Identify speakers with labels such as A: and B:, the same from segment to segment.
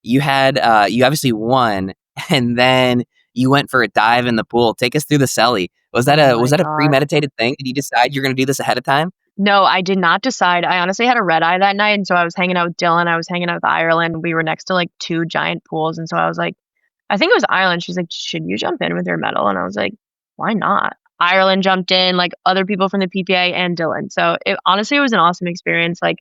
A: you obviously won, and then you went for a dive in the pool. Take us through the celly. Was that
B: Oh
A: a
B: my God.
A: premeditated thing? Did you decide you're going to do this ahead of time?
B: No, I did not decide. I honestly had a red eye that night, and so I was hanging out with Dylan. I was hanging out with Ireland. We were next to like two giant pools, and so I was like, I think it was Ireland. She's like, "Should you jump in with your medal?" And I was like, "Why not?" Ireland jumped in, like other people from the PPA and Dylan. So it was an awesome experience. Like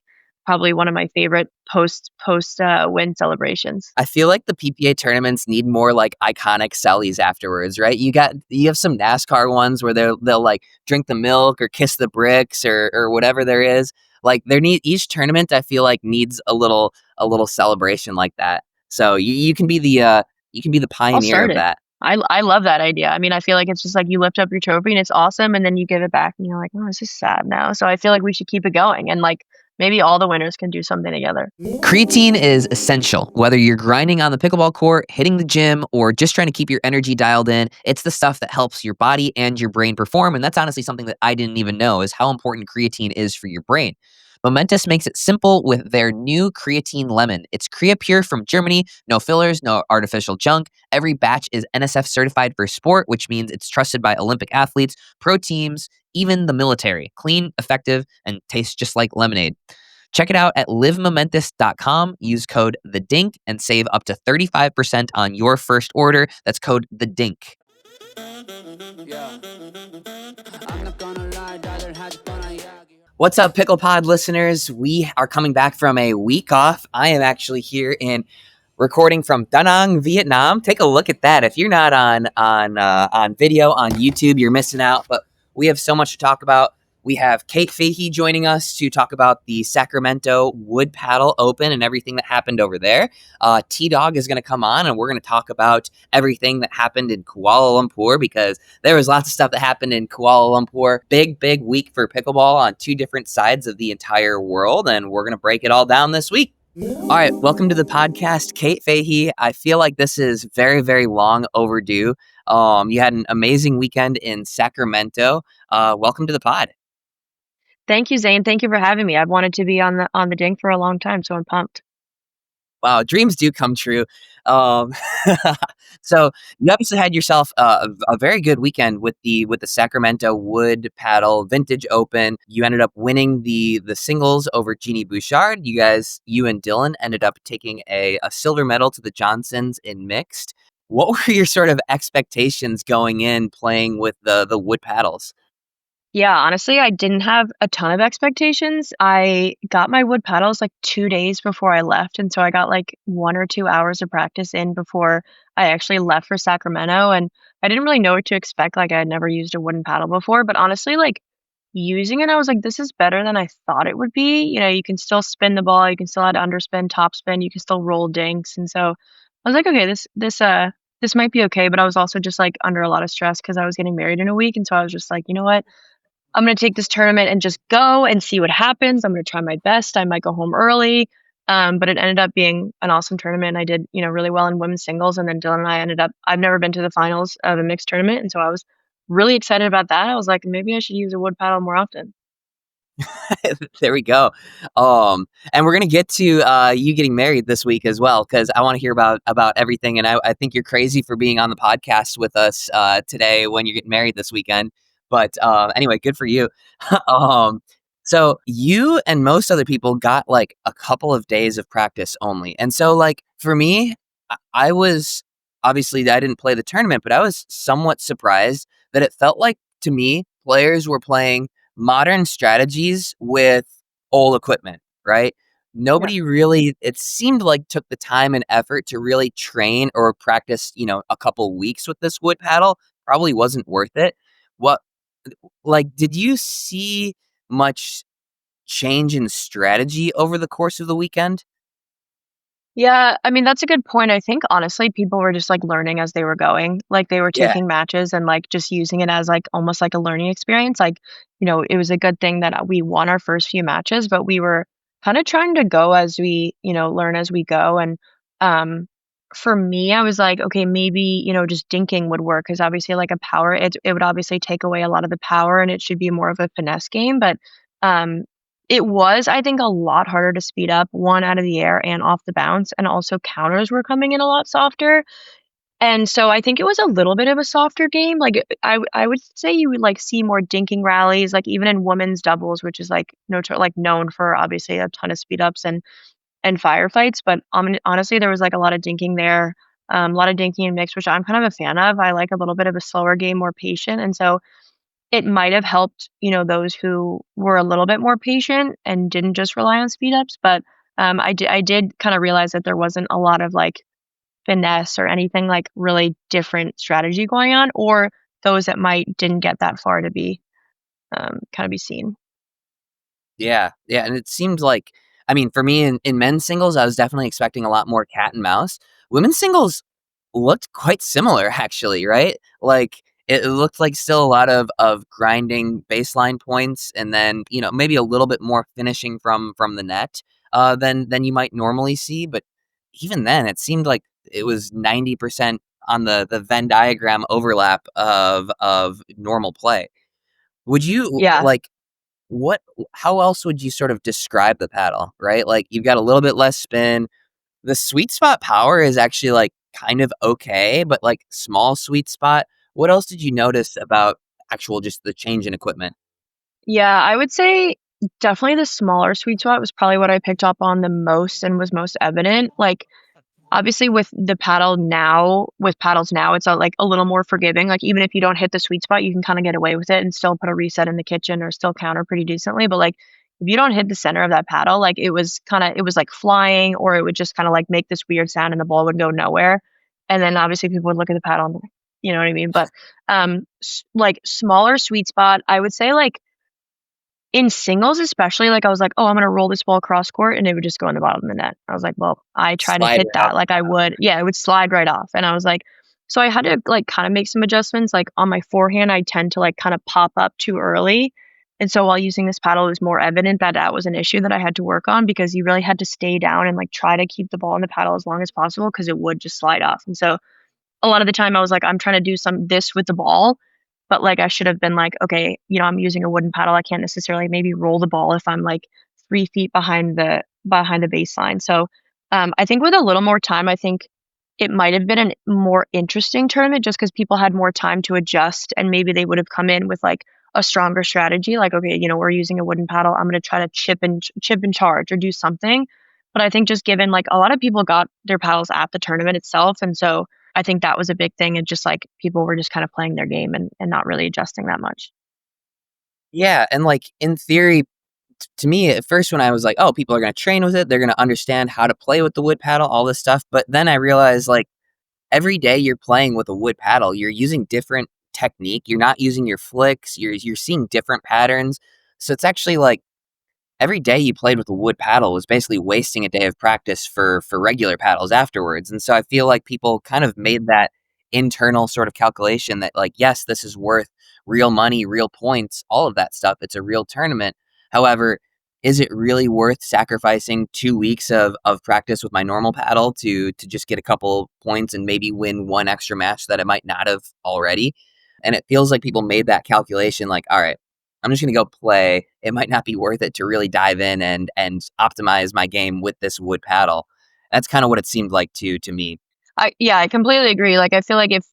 B: probably one of my favorite post win celebrations.
A: I feel like the PPA tournaments need more like iconic sellies afterwards, right? You have some NASCAR ones where they'll like drink the milk or kiss the bricks or whatever there is. Like each tournament I feel like needs a little celebration like that. So you can be the
B: I'll
A: pioneer
B: start
A: of
B: it.
A: that.
B: I love that idea. I mean, I feel like it's just like you lift up your trophy and it's awesome, and then you give it back and you're like, oh, this is sad now. So I feel like we should keep it going, and like maybe all the winners can do something together.
A: Creatine is essential. Whether you're grinding on the pickleball court, hitting the gym, or just trying to keep your energy dialed in, it's the stuff that helps your body and your brain perform. And that's honestly something that I didn't even know is how important creatine is for your brain. Momentous makes it simple with their new creatine lemon. It's Creapure from Germany, no fillers, no artificial junk. Every batch is NSF certified for sport, which means it's trusted by Olympic athletes, pro teams, even the military. Clean, effective, and tastes just like lemonade. Check it out at livemomentous.com. Use code THEDINK and save up to 35% on your first order. That's code THEDINK. What's up, PicklePod listeners? We are coming back from a week off. I am actually here in recording from Da Nang, Vietnam. Take a look at that. If you're not on video on YouTube, you're missing out. But we have so much to talk about. We have Kate Fahey joining us to talk about the Sacramento Wood Paddle Open and everything that happened over there. T-Dog is going to come on, and we're going to talk about everything that happened in Kuala Lumpur, because there was lots of stuff that happened in Kuala Lumpur. Big week for pickleball on two different sides of the entire world, and we're going to break it all down this week. All right, welcome to the podcast, Kate Fahey. I feel like this is very long overdue. You had an amazing weekend in Sacramento. Welcome to the pod.
B: Thank you, Zane. Thank you for having me. I've wanted to be on the dink for a long time, so I'm pumped.
A: Wow, dreams do come true. Um, so you obviously had yourself a very good weekend with the Sacramento Wood Paddle Vintage Open. You ended up winning the singles over Jeannie Bouchard. You and Dylan ended up taking a silver medal to the Johnsons in mixed. What were your sort of expectations going in playing with the wood paddles?
B: Yeah, honestly, I didn't have a ton of expectations. I got my wood paddles like 2 days before I left, and so I got like 1 or 2 hours of practice in before I actually left for Sacramento, and I didn't really know what to expect. Like I had never used a wooden paddle before, but honestly, like using it, I was like, this is better than I thought it would be. You know, you can still spin the ball, you can still add underspin, topspin, you can still roll dinks, and so I was like, okay, this might be okay. But I was also just like under a lot of stress because I was getting married in a week, and so I was just like, you know what? I'm gonna take this tournament and just go and see what happens. I'm gonna try my best. I might go home early. But it ended up being an awesome tournament. I did, really well in women's singles, and then Dylan and I I've never been to the finals of a mixed tournament, and so I was really excited about that. I was like, maybe I should use a wood paddle more often.
A: There we go. And we're gonna get to you getting married this week as well, because I want to hear about everything. And I think you're crazy for being on the podcast with us today when you're getting married this weekend. But anyway, good for you. um, so you and most other people got like a couple of days of practice only, and so like for me, I was obviously I didn't play the tournament, but I was somewhat surprised that it felt like to me players were playing modern strategies with old equipment, right?
B: Yeah.
A: Nobody really, it seemed like, took the time and effort to really train or practice, a couple weeks with this wood paddle. Probably wasn't worth it. What, like, did you see much change in strategy over the course of the weekend?
B: Yeah, I mean, that's a good point. I think honestly, people were just like learning as they were going. Like they were
A: Yeah.
B: taking matches and like just using it as like almost like a learning experience. Like, it was a good thing that we won our first few matches, but we were kind of trying to go as we, learn as we go. And um for me, I was like, okay, maybe, just dinking would work because obviously like a it would obviously take away a lot of the power and it should be more of a finesse game. But um It was, I think, a lot harder to speed up, one, out of the air and off the bounce, and also counters were coming in a lot softer. And so I think it was a little bit of a softer game. Like, I would say you would, like, see more dinking rallies, like, even in women's doubles, which is, like, known for, obviously, a ton of speed ups and firefights, but, honestly, there was, like, a lot of dinking there, a lot of dinking and mix, which I'm kind of a fan of. I like a little bit of a slower game, more patient, and so it might have helped, those who were a little bit more patient and didn't just rely on speed ups, but, I did kinda realize that there wasn't a lot of, like, finesse or anything, like, really different strategy going on, or those that might didn't get that far to be, kinda be seen.
A: Yeah, yeah, and it seemed like, I mean, for me in men's singles, I was definitely expecting a lot more cat and mouse. Women's singles looked quite similar, actually, right? Like, it looked like still a lot of grinding baseline points, and then, maybe a little bit more finishing from the net, than you might normally see, but even then, it seemed like it was 90% on the Venn diagram overlap of normal play. Would you,
B: Yeah.
A: like, what how else would you sort of describe the paddle, right? Like, you've got a little bit less spin. The sweet spot power is actually, like, kind of okay, but, like, small sweet spot. What else did you notice about actual just the change in equipment?
B: Yeah, I would say definitely the smaller sweet spot was probably what I picked up on the most and was most evident. Like, obviously, with paddles now, it's, like, a little more forgiving, like, even if you don't hit the sweet spot, you can kinda get away with it and still put a reset in the kitchen or still counter pretty decently, but, like, if you don't hit the center of that paddle, like, like, flying, or it would just kinda, like, make this weird sound and the ball would go nowhere, and then, obviously, people would look at the paddle and, you know what I mean? But, smaller sweet spot, I would say, like, in singles especially, like, I was like, "Oh, I'm gonna roll this ball cross court," and it would just go in the bottom of the net. I was like, "Well, I try to
A: Slide
B: hit
A: right
B: that
A: out.
B: like I would." Yeah, it would slide right off, and I was like, so I had to, like, kinda make some adjustments, like, on my forehand, I tend to, like, kinda pop up too early, and so while using this paddle, it was more evident that that was an issue that I had to work on because you really had to stay down and, like, try to keep the ball in the paddle as long as possible because it would just slide off, and so a lot of the time I was like, I'm trying to do this with the ball, but, like, I should have been like, okay, I'm using a wooden paddle. I can't necessarily maybe roll the ball if I'm like 3 feet behind the baseline. So, I think with a little more time, I think it might have been a more interesting tournament just because people had more time to adjust and maybe they would have come in with like a stronger strategy. Like, okay, we're using a wooden paddle. I'm going to try to chip and charge or do something. But I think just given like a lot of people got their paddles at the tournament itself, and so I think that was a big thing, and just, like, people were just kind of playing their game and not really adjusting that much.
A: Yeah, and, like, in theory, to me, at first when I was like, "Oh, people are gonna train with it, they're gonna understand how to play with the wood paddle, all this stuff," but then I realized, like, every day you're playing with a wood paddle, you're using different technique, you're not using your flicks, you're seeing different patterns, so it's actually, like, every day you played with a wood paddle was basically wasting a day of practice for regular paddles afterwards. And so I feel like people kind of made that internal sort of calculation that, like, yes, this is worth real money, real points, all of that stuff. It's a real tournament. However, is it really worth sacrificing 2 weeks of practice with my normal paddle to just get a couple points and maybe win one extra match that I might not have already? And it feels like people made that calculation like, all right, I'm just gonna go play. It might not be worth it to really dive in and optimize my game with this wood paddle. That's kind of what it seemed like to me.
B: I completely agree. Like, I feel like if,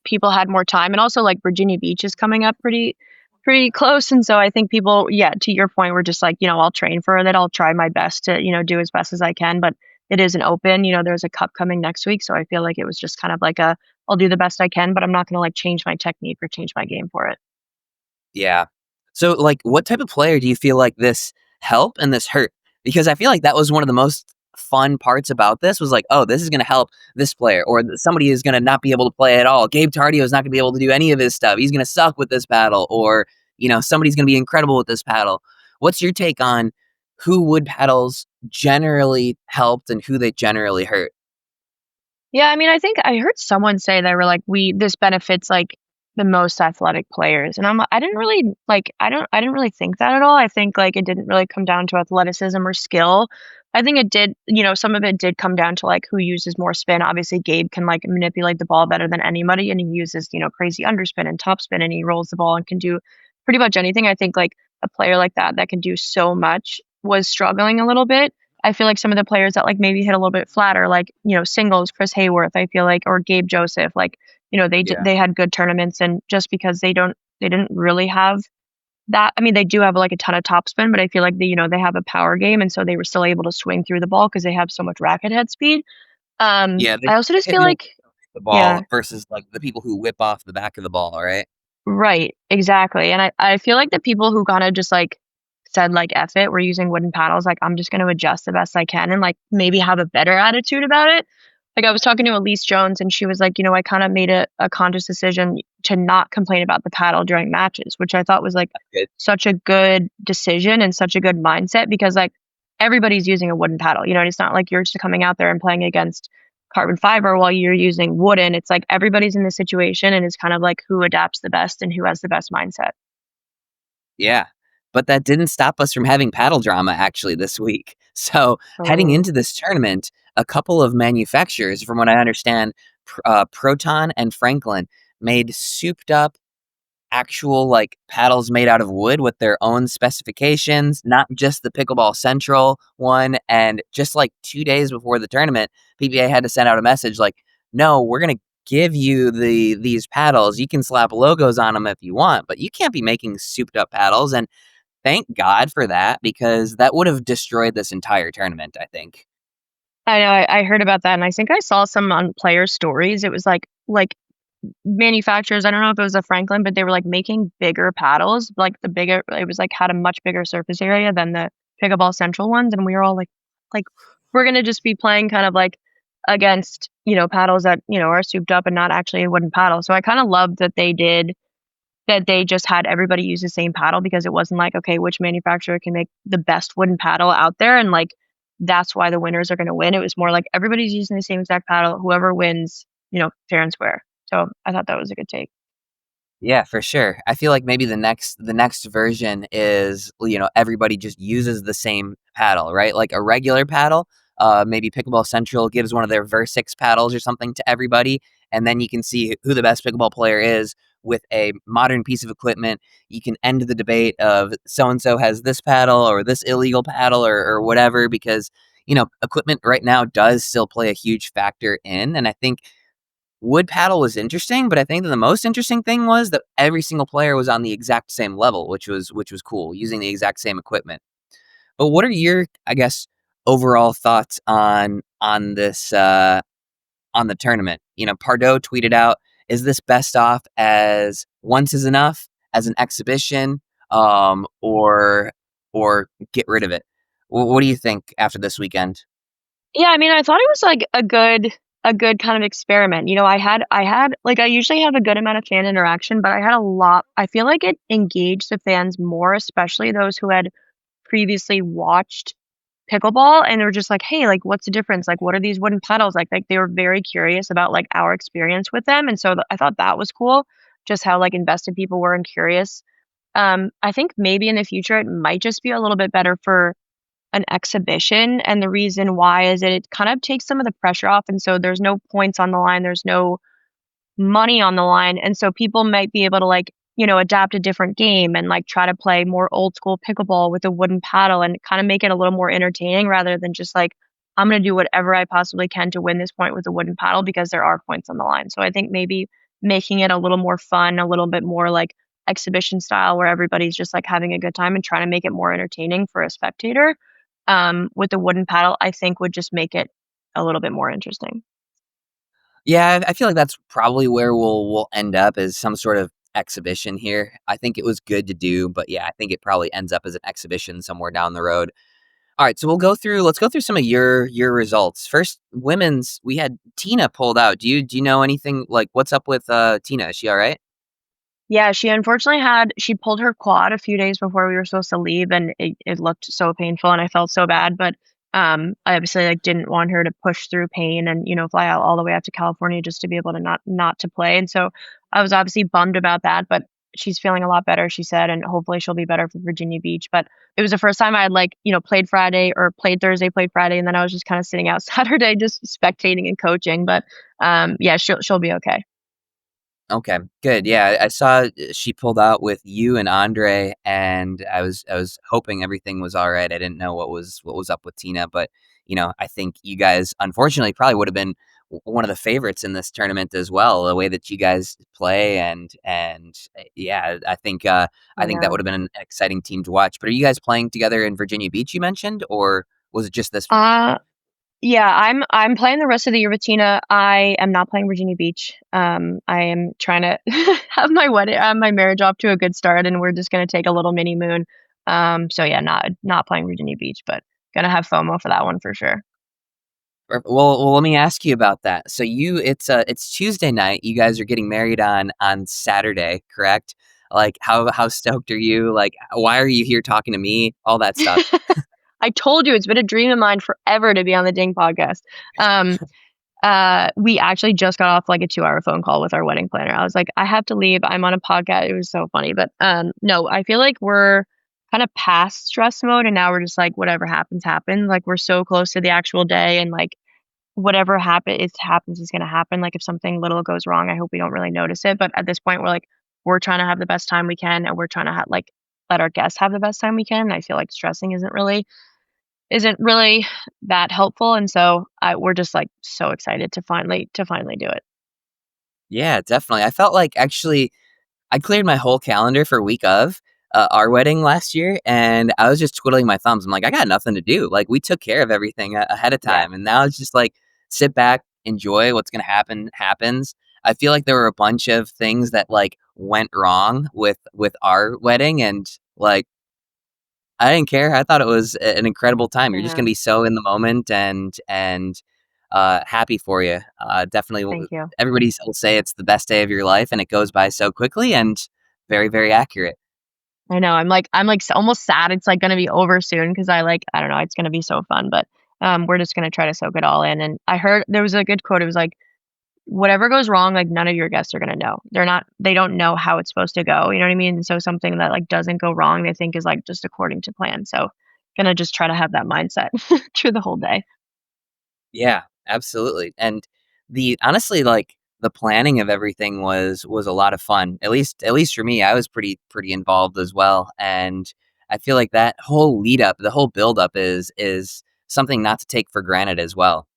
B: people had more time, and also, like, Virginia Beach is coming up pretty close, and so I think people, yeah, to your point, were just like, I'll train for it. I'll try my best to, do as best as I can, but it is an open, there's a cup coming next week, so I feel like it was just kind of like I'll do the best I can, but I'm not gonna, like, change my technique or change my game for it.
A: Yeah. So, like, what type of player do you feel like this help and this hurt? Because I feel like that was one of the most fun parts about this was like, oh, this is going to help this player, or somebody is going to not be able to play at all. Gabe Tardio is not going to be able to do any of his stuff. He's going to suck with this paddle, or somebody's going to be incredible with this paddle. What's your take on who wood paddles generally helped and who they generally hurt?
B: Yeah, I mean, I think I heard someone say they were like, this benefits like the most athletic players. And I didn't really I didn't really think that at all. I think like it didn't really come down to athleticism or skill. I think it did, some of it did come down to like who uses more spin. Obviously, Gabe can like manipulate the ball better than anybody, and he uses, crazy underspin and topspin, and he rolls the ball and can do pretty much anything. I think like a player like that can do so much was struggling a little bit. I feel like some of the players that like maybe hit a little bit flatter, like, singles, Chris Hayworth, I feel like, or Gabe Joseph, like,
A: Yeah.
B: they had good tournaments, and just because they didn't really have that. I mean, they do have like a ton of topspin, but I feel like they have a power game, and so they were still able to swing through the ball because they have so much racket head speed.
A: Yeah, they
B: I also just
A: hit
B: feel
A: more
B: like,
A: the
B: yeah,
A: ball versus like the people who whip off the back of the ball, right?
B: right, exactly. And I feel like the people who kind of just like said like F it, we're using wooden paddles, like I'm just gonna adjust the best I can and like maybe have a better attitude about it. Like I was talking to Elise Jones and she was like, I kind of made a conscious decision to not complain about the paddle during matches, which I thought was like
A: Good.
B: such a good decision and such a good mindset because like everybody's using a wooden paddle, and it's not like you're just coming out there and playing against carbon fiber while you're using wooden. It's like everybody's in this situation and it's kind of like who adapts the best and who has the best mindset.
A: Yeah. But that didn't stop us from having paddle drama actually this week. So, heading
B: Oh.
A: into this tournament, a couple of manufacturers, from what I understand, Proton and Franklin, made souped up actual like paddles made out of wood with their own specifications, not just the Pickleball Central one. And just like 2 days before the tournament, PPA had to send out a message like, no, we're going to give you these paddles. You can slap logos on them if you want, but you can't be making souped up paddles. And thank God for that, because that would have destroyed this entire tournament, I think.
B: I know, I heard about that, and I think I saw some on player stories. It was like manufacturers. I don't know if it was a Franklin, but they were like making bigger paddles, like the bigger. It was like had a much bigger surface area than the Pickleball Central ones, and we were all like we're gonna just be playing kind of like against paddles that are souped up and not actually a wooden paddle. So I kind of loved that they just had everybody use the same paddle because it wasn't like, okay, which manufacturer can make the best wooden paddle out there, and like that's why the winners are going to win. It was more like everybody's using the same exact paddle. Whoever wins, fair and square. So I thought that was a good take.
A: Yeah, for sure. I feel like maybe the next version is, everybody just uses the same paddle, right? Like a regular paddle. Maybe Pickleball Central gives one of their Versix paddles or something to everybody, and then you can see who the best pickleball player is with a modern piece of equipment. You can end the debate of so and so has this paddle or this illegal paddle or whatever, because equipment right now does still play a huge factor in. And I think wood paddle was interesting, but I think that the most interesting thing was that every single player was on the exact same level, which was cool, using the exact same equipment. But what are your, I guess, overall thoughts on this on the tournament? Pardo tweeted out, "Is this best off as once is enough as an exhibition, or get rid of it?" What do you think after this weekend?
B: Yeah, I mean, I thought it was like a good kind of experiment. I had like I usually have a good amount of fan interaction, but I had a lot. I feel like it engaged the fans more, especially those who had previously watched pickleball and they were just like, "Hey, like what's the difference? Like what are these wooden paddles?" Like they were very curious about like our experience with them, and so I thought that was cool, just how like invested people were and curious. I think maybe in the future it might just be a little bit better for an exhibition, and the reason why is that it kind of takes some of the pressure off, and so there's no points on the line, there's no money on the line, and so people might be able to like, adapt a different game and like try to play more old school pickleball with a wooden paddle and kind of make it a little more entertaining rather than just like I'm going to do whatever I possibly can to win this point with a wooden paddle because there are points on the line. So I think maybe making it a little more fun, a little bit more like exhibition style where everybody's just like having a good time and trying to make it more entertaining for a spectator, with the wooden paddle, I think would just make it a little bit more interesting.
A: Yeah, I feel like that's probably where we'll end up, as some sort of exhibition here. I think it was good to do, but yeah, I think it probably ends up as an exhibition somewhere down the road. All right, so let's go through some of your results. First, women's, we had Tina pulled out. Do you know anything, like what's up with Tina? Is she all right?
B: Yeah, she unfortunately she pulled her quad a few days before we were supposed to leave, and it looked so painful, and I felt so bad. But I obviously like didn't want her to push through pain and fly out all the way out to California just to be able to not to play. And so I was obviously bummed about that. But she's feeling a lot better, she said, and hopefully she'll be better for Virginia Beach. But it was the first time I had like played Friday or played Thursday, played Friday, and then I was just kind of sitting out Saturday, just spectating and coaching. But yeah, she'll be okay.
A: Okay, good. Yeah, I saw she pulled out with you and Andre, and I was hoping everything was all right. I didn't know what was up with Tina, but I think you guys unfortunately probably would have been one of the favorites in this tournament as well. The way that you guys play and yeah, I
B: I
A: think that would
B: know.
A: have been an exciting team to watch. But are you guys playing together in Virginia Beach? You mentioned, or was it just this?
B: Uh, yeah, I'm playing the rest of the year with Tina. I am not playing Virginia Beach. I am trying to have my marriage off to a good start, and we're just gonna take a little mini moon. So yeah, not playing Virginia Beach, but gonna have FOMO for that one for sure.
A: Well, let me ask you about that. So it's Tuesday night. You guys are getting married on Saturday, correct? Like, how stoked are you? Like, why are you here talking to me? All that stuff.
B: I told you it's been a dream of mine forever to be on the Ding podcast. Um, we actually just got off like a 2-hour phone call with our wedding planner. I was like, I have to leave. I'm on a podcast. It was so funny. But no, I feel like we're kind of past stress mode and now we're just like whatever happens, happens. Like we're so close to the actual day and like whatever happens is gonna happen. Like if something little goes wrong, I hope we don't really notice it. But at this point we're trying to have the best time we can and we're trying to let our guests have the best time we can. And I feel like stressing isn't really that helpful, and so we're just like so excited to finally do it.
A: Yeah, definitely. I felt like actually I cleared my whole calendar for week of our wedding last year, and I was just twiddling my thumbs. I'm like, I got nothing to do. Like, we took care of everything ahead of
B: Yeah,
A: time, and now it's just like sit back, enjoy what's gonna happen. Happens. I feel like there were a bunch of things that like went wrong with our wedding, and like I didn't care. I thought it was an incredible time. You're just
B: yeah.
A: gonna be so in the moment and happy for you. Definitely,
B: Thank you.
A: everybody will say it's the best day of your life, and it goes by so quickly and very, very accurate.
B: I know. I'm like almost sad. It's like gonna be over soon because I don't know. It's gonna be so fun, but we're just gonna try to soak it all in. And I heard there was a good quote. It was like, whatever goes wrong, like none of your guests are gonna know. They don't know how it's supposed to go. You know what I mean? And so something that like doesn't go wrong, they think is like just according to plan. So gonna just try to have that mindset through the whole day.
A: Yeah, absolutely. And the honestly, like the planning of everything was a lot of fun. At least for me, I was pretty involved as well. And I feel like that whole lead up, the whole build up is something not to take for granted as well.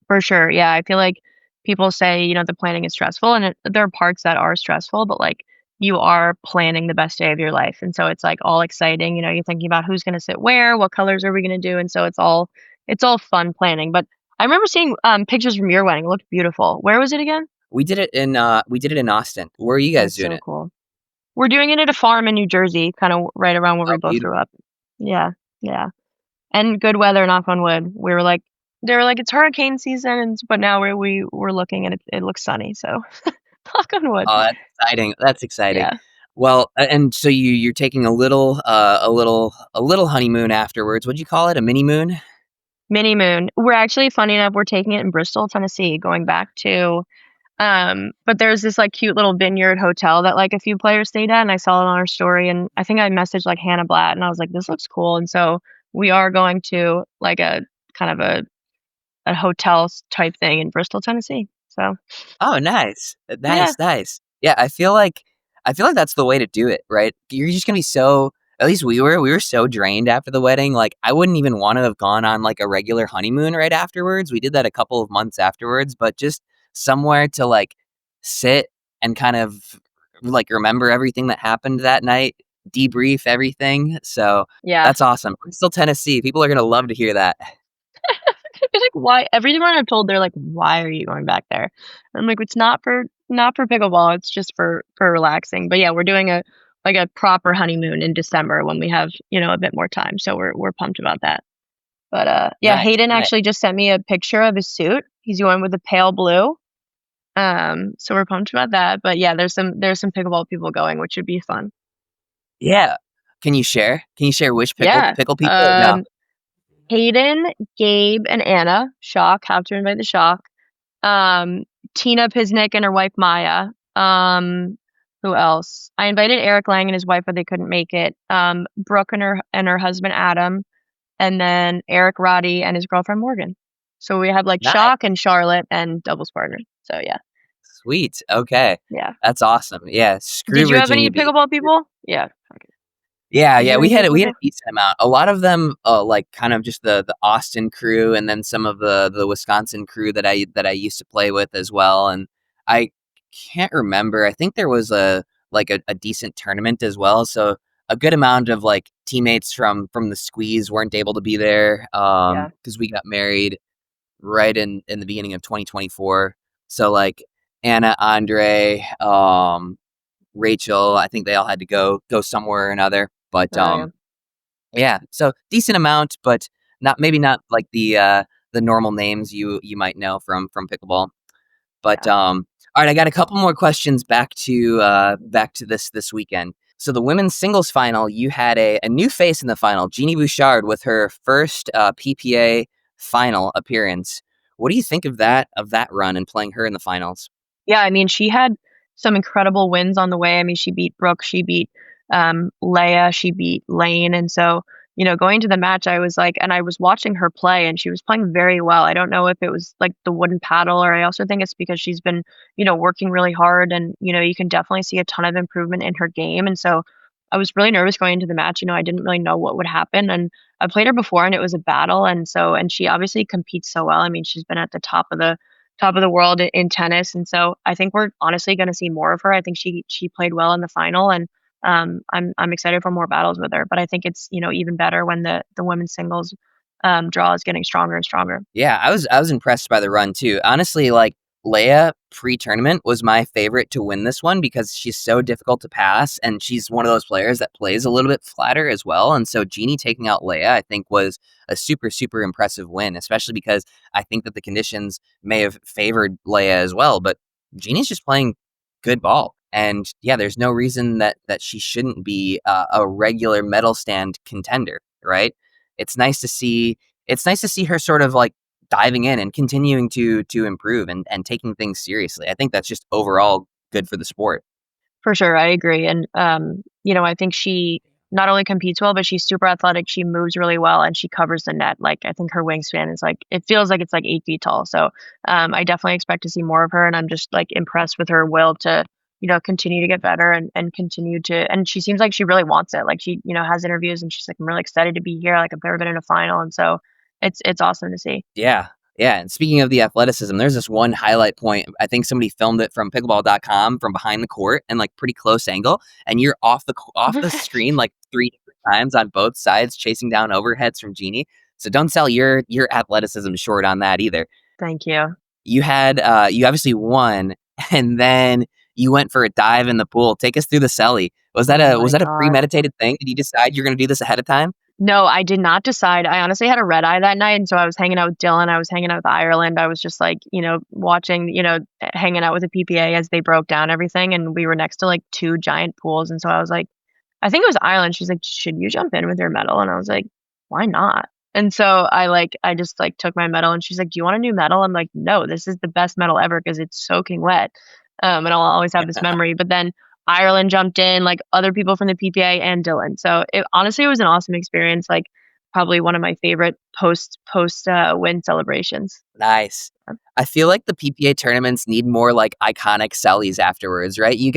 B: For sure. Yeah, I feel like people say, the planning is stressful and there are parts that are stressful, but like you are planning the best day of your life. And so it's like all exciting, you're thinking about who's going to sit where, what colors are we going to do, and so it's all fun planning. But I remember seeing pictures from your wedding. It looked beautiful. Where was it again?
A: We did it in Austin. Where are you guys
B: That's
A: doing
B: so
A: it?
B: cool. We're doing it at a farm in New Jersey, kind of right around where we
A: Oh,
B: both grew
A: beautiful.
B: up. Yeah. Yeah. And good weather, knock on wood. They were like, it's hurricane season, but now we're looking and it looks sunny. So knock on wood.
A: Oh, that's exciting. That's exciting.
B: Yeah.
A: Well, and so you're taking a little honeymoon afterwards. What'd you call it? A mini moon?
B: Mini moon. We're actually funny enough, we're taking it in Bristol, Tennessee, going back to but there's this like cute little vineyard hotel that like a few players stayed at and I saw it on our story and I think I messaged like Hannah Blatt and I was like, this looks cool. And so we are going to like a kind of a hotel type thing in Bristol, Tennessee. So
A: Oh, nice.
B: yeah.
A: Nice, nice. Yeah, I feel like that's the way to do it, right? You're just gonna be so at least we were so drained after the wedding. Like I wouldn't even want to have gone on like a regular honeymoon right afterwards. We did that a couple of months afterwards, but just somewhere to like sit and kind of like remember everything that happened that night, debrief everything. So
B: Yeah.
A: that's awesome. Bristol, Tennessee. People are gonna love to hear that.
B: It's like, why? Everyone I've told, they're like, "Why are you going back there?" I'm like, "It's not for pickleball. It's just for relaxing." But yeah, we're doing a proper honeymoon in December when we have a bit more time. So we're pumped about that. But yeah,
A: Nice,
B: Hayden
A: nice.
B: actually just sent me a picture of his suit. He's going with the pale blue. So we're pumped about that. But yeah, there's some pickleball people going, which should be fun.
A: Yeah. Can you share? Can you share which pickle
B: Yeah.
A: pickle people or no?
B: Hayden, Gabe, and Anna. Shock. Have to invite the shock. Um, Tina Pisnick and her wife Maya. Who else? I invited Eric Lang and his wife, but they couldn't make it. Brooke and her husband Adam, and then Eric Roddy and his girlfriend Morgan. So we have like
A: Nice.
B: Shock and Charlotte and doubles partner. So yeah.
A: Sweet. Okay.
B: Yeah.
A: That's awesome. Yeah. Screw
B: Did you have
A: Virginia
B: any
A: Beach.
B: pickleball people? Yeah. Okay.
A: Yeah,
B: Did you
A: yeah,
B: have any
A: we had
B: pickleball?
A: a decent amount. A lot of them, like kind of just the Austin crew, and then some of the Wisconsin crew that I used to play with as well. And I can't remember. I think there was a decent tournament as well. So a good amount of like teammates from the squeeze weren't able to be there
B: Yeah.
A: because we got married right in the beginning of 2024. So like Anna, Andre, Rachel, I think they all had to go somewhere or another. But
B: Oh yeah.
A: yeah, so decent amount, but not like the normal names you might know from pickleball. But
B: Yeah.
A: all right, I got a couple more questions back to this weekend. So the women's singles final, you had a new face in the final, Jeannie Bouchard, with her first PPA final appearance. What do you think of that run and playing her in the finals?
B: Yeah, I mean, she had some incredible wins on the way. I mean, she beat Brooke, she beat Leia, she beat Lane, and so going to the match, I was like, and I was watching her play, and she was playing very well. I don't know if it was like the wooden paddle, or I also think it's because she's been working really hard, and you can definitely see a ton of improvement in her game, and so I was really nervous going into the match. I didn't really know what would happen, and I played her before, and it was a battle, and she obviously competes so well. I mean, she's been at the top of the world in tennis, and so I think we're honestly going to see more of her. I think she played well in the final, and I'm excited for more battles with her. But I think it's even better when the women's singles draw is getting stronger and stronger.
A: Yeah, I was impressed by the run too. Honestly, like Leia pre-tournament was my favorite to win this one because she's so difficult to pass and she's one of those players that plays a little bit flatter as well. And so Jeannie taking out Leia, I think was a super, super impressive win, especially because I think that the conditions may have favored Leia as well. But Jeannie's just playing good ball. And yeah, there's no reason that she shouldn't be a regular medal stand contender, right? It's nice to see it's nice to see her sort of like diving in and continuing to improve and taking things seriously. I think that's just overall good for the sport.
B: For sure, I agree. And I think she not only competes well, but she's super athletic. She moves really well, and she covers the net. Like I think her wingspan is like it feels like it's like 8 feet tall. So I definitely expect to see more of her, and I'm just like impressed with her will to continue to get better and continue to. And she seems like she really wants it. Like she has interviews, and she's like, I'm really excited to be here. Like I've never been in a final, and so it's awesome to see.
A: Yeah. Yeah. And speaking of the athleticism, there's this one highlight point. I think somebody filmed it from pickleball.com from behind the court and like pretty close angle. And you're off the screen like three different times on both sides, chasing down overheads from Jeannie. So don't sell your athleticism short on that either.
B: Thank you.
A: You obviously won and then you went for a dive in the pool. Take us through the celly. Was that
B: Oh
A: a
B: my
A: was that a
B: God.
A: premeditated thing? Did you decide you're going to do this ahead of time?
B: No, I did not decide. I honestly had a red eye that night, and so I was hanging out with Dylan. I was hanging out with Ireland. I was just like, watching, hanging out with the PPA as they broke down everything, and we were next to like two giant pools, and so I was like, I think it was Ireland. She's like, "Should you jump in with your medal?" And I was like, "Why not?" And so I just like took my medal, and she's like, "Do you want a new medal?" I'm like, "No, this is the best medal ever because it's soaking wet." And I'll always have this memory. But then Ireland jumped in, like other people from the PPA and Dylan. So it was an awesome experience. Like probably one of my favorite post win celebrations.
A: Nice. I feel like the PPA tournaments need more like iconic sellies afterwards, right? You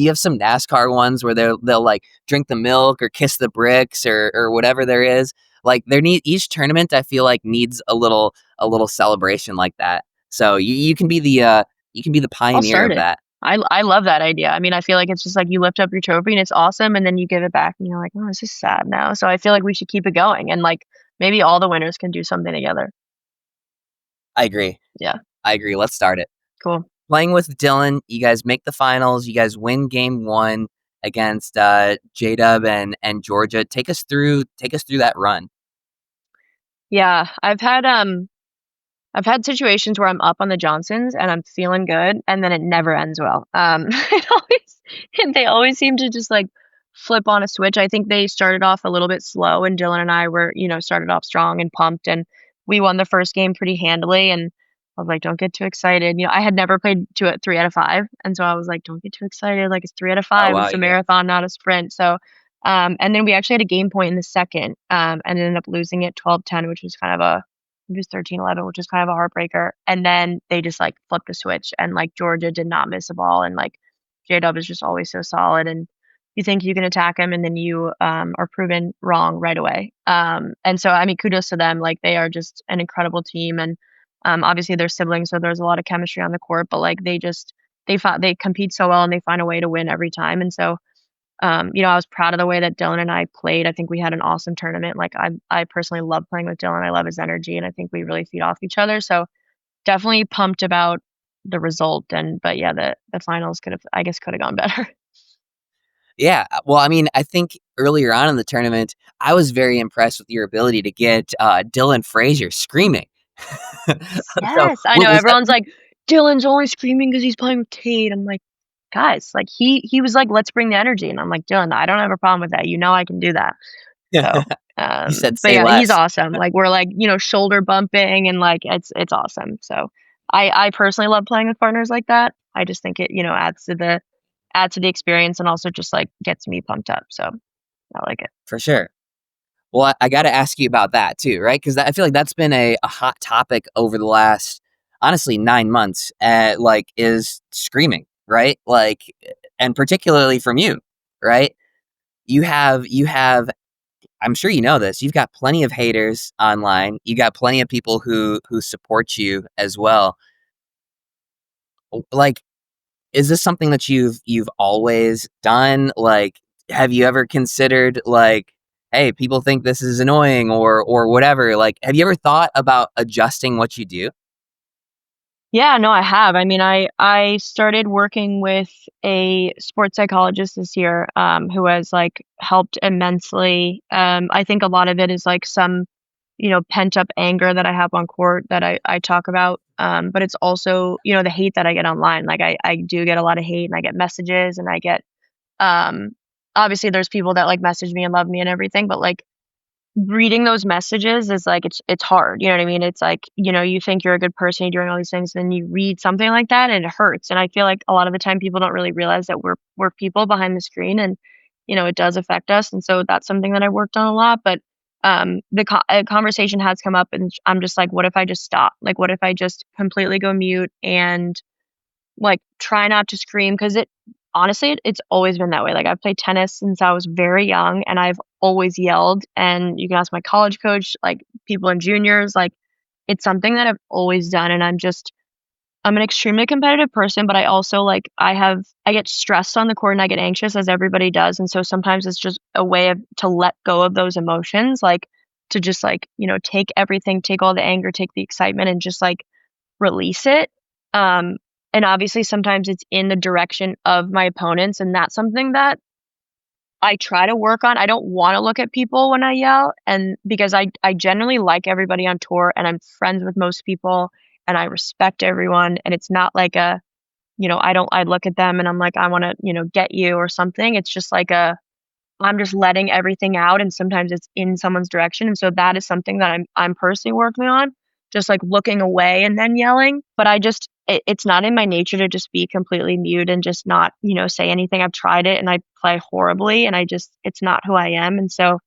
A: have some NASCAR ones where they'll like drink the milk or kiss the bricks or whatever there is. Like each tournament I feel like needs a little celebration like that. So you can be the
B: I'll
A: pioneer
B: start
A: of
B: it.
A: that.
B: I love that idea. I mean, I feel like it's just like you lift up your trophy and it's awesome, and then you give it back and you're like, oh, this is sad now. So I feel like we should keep it going, and like maybe all the winners can do something together.
A: I agree.
B: Yeah,
A: I agree. Let's start it.
B: cool.
A: Playing with Dylan, you guys make the finals. You guys win game one against J-Dub and Georgia. Take us through that run.
B: Yeah, I've had situations where I'm up on the Johnsons and I'm feeling good, and then it never ends well. They always seem to just like flip on a switch. I think they started off a little bit slow, and Dylan and I were, started off strong and pumped, and we won the first game pretty handily. And I was like, don't get too excited. I had never played 3 out of 5, and so I was like, don't get too excited. Like it's three out of
A: Oh
B: five.
A: wow,
B: It's a
A: yeah.
B: marathon, not a sprint. So, and then we actually had a game point in the second, and ended up losing it 12-10, which was kind of it was 13-11, which is kind of a heartbreaker. And then they just like flipped a switch, and like Georgia did not miss a ball, and like J-Dub is just always so solid, and you think you can attack him, and then you are proven wrong right away. And so I mean, kudos to them. Like they are just an incredible team, and obviously they're siblings, so there's a lot of chemistry on the court. But like they compete so well, and they find a way to win every time. And so I was proud of the way that Dylan and I played. I think we had an awesome tournament. Like I personally love playing with Dylan. I love his energy, and I think we really feed off each other. So definitely pumped about the result. But yeah, the finals could have gone better.
A: Yeah, well, I mean, I think earlier on in the tournament, I was very impressed with your ability to get Dylan Frazier screaming. So
B: Yes, I know.
A: was that?
B: Everyone's like, Dylan's only screaming because he's playing with Kate. I'm like, guys, like he was like, let's bring the energy, and I'm like, Dylan, I don't have a problem with that. You know, I can do that. So,
A: You said
B: but
A: say
B: yeah, he's
A: less.
B: awesome. Like we're like, shoulder bumping, and like it's awesome. So I personally love playing with partners like that. I just think it, adds to the experience, and also just like gets me pumped up. So I like it.
A: For sure. Well, I got to ask you about that too, right? Because I feel like that's been a hot topic over the last, honestly, 9 months. Like, is screaming, right? Like, and particularly from you, right? You have. I'm sure you know this. You've got plenty of haters online. You got plenty of people who support you as well. Like, is this something that you've always done? Like, have you ever considered like, hey, people think this is annoying or whatever? Like, have you ever thought about adjusting what you do?
B: Yeah, no, I have. I mean, I started working with a sports psychologist this year, who has like helped immensely. I think a lot of it is like some, pent up anger that I have on court that I talk about. But it's also, the hate that I get online. Like I do get a lot of hate, and I get messages, and I get um obviously there's people that like message me and love me and everything, but like reading those messages is like it's hard, you know what I mean? It's like, you think you're a good person, you're doing all these things, and you read something like that and it hurts. And I feel like a lot of the time people don't really realize that we're people behind the screen, and it does affect us. And so that's something that I worked on a lot. But a conversation has come up, and I'm just like, what if I just stop? Like what if I just completely go mute and like try not to scream? Because it's always been that way. Like I've played tennis since I was very young, and I've always yelled. And you can ask my college coach, like people in juniors, like it's something that I've always done. And I'm an extremely competitive person, but I also like I get stressed on the court, and I get anxious, as everybody does. And so sometimes it's just a way to let go of those emotions, like to just like, take everything, take all the anger, take the excitement, and just like release it. Um, and obviously sometimes it's in the direction of my opponents, and that's something that I try to work on. I don't want to look at people when I yell, and because I generally like everybody on tour, and I'm friends with most people, and I respect everyone, and it's not like I look at them and I'm like, I want to, get you or something. It's just like I'm just letting everything out, and sometimes it's in someone's direction. And so that is something that I'm personally working on, just like looking away and then yelling. But it's not in my nature to just be completely mute and just not, say anything. I've tried it and I play horribly, and it's not who I am. And so